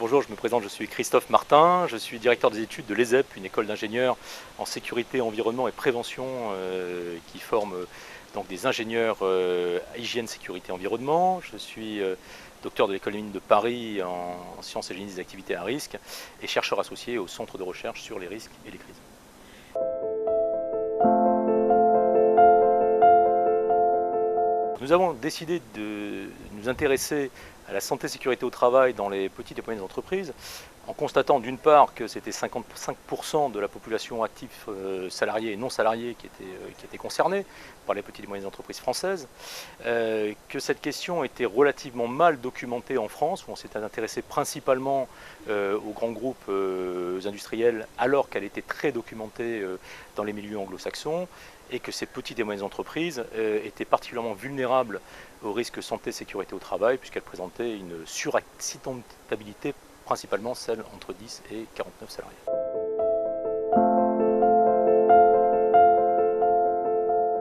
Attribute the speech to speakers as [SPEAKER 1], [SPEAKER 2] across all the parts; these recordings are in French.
[SPEAKER 1] Bonjour, je me présente, je suis Christophe Martin, je suis directeur des études de l'ESEP, une école d'ingénieurs en sécurité, environnement et prévention qui forme donc des ingénieurs hygiène, sécurité, environnement. Je suis docteur de l'école des mines de Paris en sciences et génie des activités à risque et chercheur associé au centre de recherche sur les risques et les crises. Nous avons décidé de nous intéresser à la santé et sécurité au travail dans les petites et moyennes entreprises, en constatant d'une part que c'était 55% de la population active salariée et non salariée qui était concernée par les petites et moyennes entreprises françaises, que cette question était relativement mal documentée en France, où on s'était intéressé principalement aux grands groupes industriels, alors qu'elle était très documentée dans les milieux anglo-saxons, et que ces petites et moyennes entreprises étaient particulièrement vulnérables aux risques santé sécurité au travail, puisqu'elles présentaient une suraccidentabilité, principalement celle entre 10 et 49 salariés.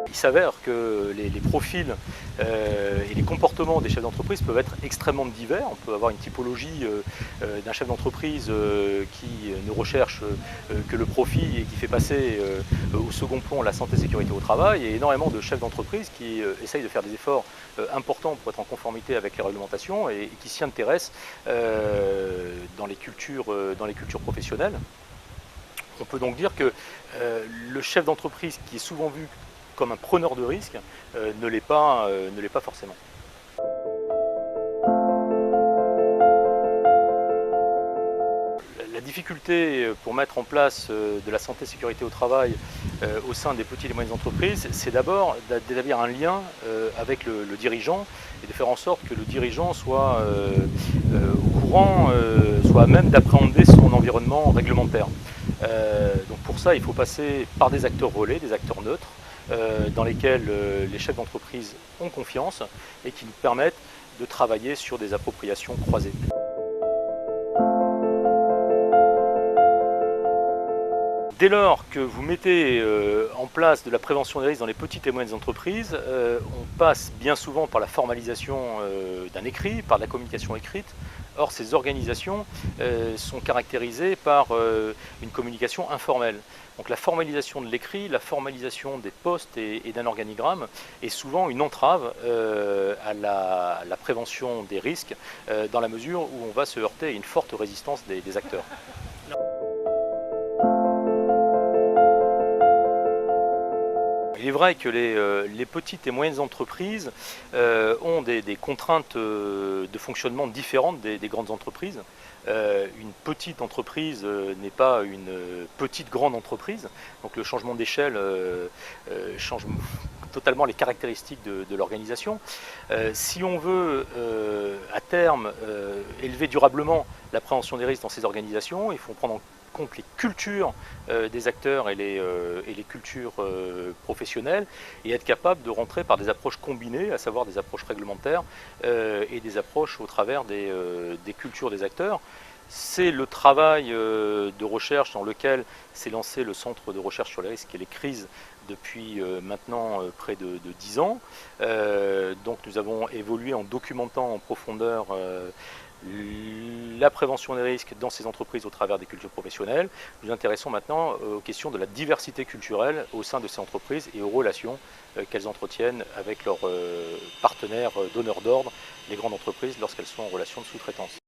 [SPEAKER 1] Il s'avère que les profils et les comportements des chefs d'entreprise peuvent être extrêmement divers. On peut avoir une typologie d'un chef d'entreprise qui ne recherche que le profit et qui fait passer au second plan la santé et sécurité au travail, et énormément de chefs d'entreprise qui essayent de faire des efforts importants pour être en conformité avec les réglementations et qui s'y intéressent dans les cultures professionnelles. On peut donc dire que le chef d'entreprise qui est souvent vu comme un preneur de risque ne l'est pas forcément. La difficulté pour mettre en place de la santé et sécurité au travail au sein des petites et moyennes entreprises, c'est d'abord d'établir un lien avec le dirigeant et de faire en sorte que le dirigeant soit au courant, soit à même d'appréhender son environnement réglementaire. Donc pour ça, il faut passer par des acteurs relais, des acteurs neutres, dans lesquels les chefs d'entreprise ont confiance et qui nous permettent de travailler sur des appropriations croisées. Dès lors que vous mettez en place de la prévention des risques dans les petites et moyennes entreprises, on passe bien souvent par la formalisation d'un écrit, par de la communication écrite. Or, ces organisations sont caractérisées par une communication informelle. Donc la formalisation de l'écrit, la formalisation des postes et d'un organigramme est souvent une entrave à la prévention des risques, dans la mesure où on va se heurter à une forte résistance des acteurs. Il est vrai que les petites et moyennes entreprises ont des contraintes de fonctionnement différentes des grandes entreprises. Une petite entreprise n'est pas une petite grande entreprise, donc le changement d'échelle change totalement les caractéristiques de l'organisation. Si on veut à terme élever durablement la prévention des risques dans ces organisations, il faut prendre en compte les cultures des acteurs et les cultures professionnelles, et être capable de rentrer par des approches combinées, à savoir des approches réglementaires et des approches au travers des cultures des acteurs. C'est le travail de recherche dans lequel s'est lancé le Centre de recherche sur les risques et les crises depuis maintenant près de 10 ans. Donc nous avons évolué en documentant en profondeur la prévention des risques dans ces entreprises au travers des cultures professionnelles. Nous nous intéressons maintenant aux questions de la diversité culturelle au sein de ces entreprises et aux relations qu'elles entretiennent avec leurs partenaires donneurs d'ordre, les grandes entreprises, lorsqu'elles sont en relation de sous-traitance.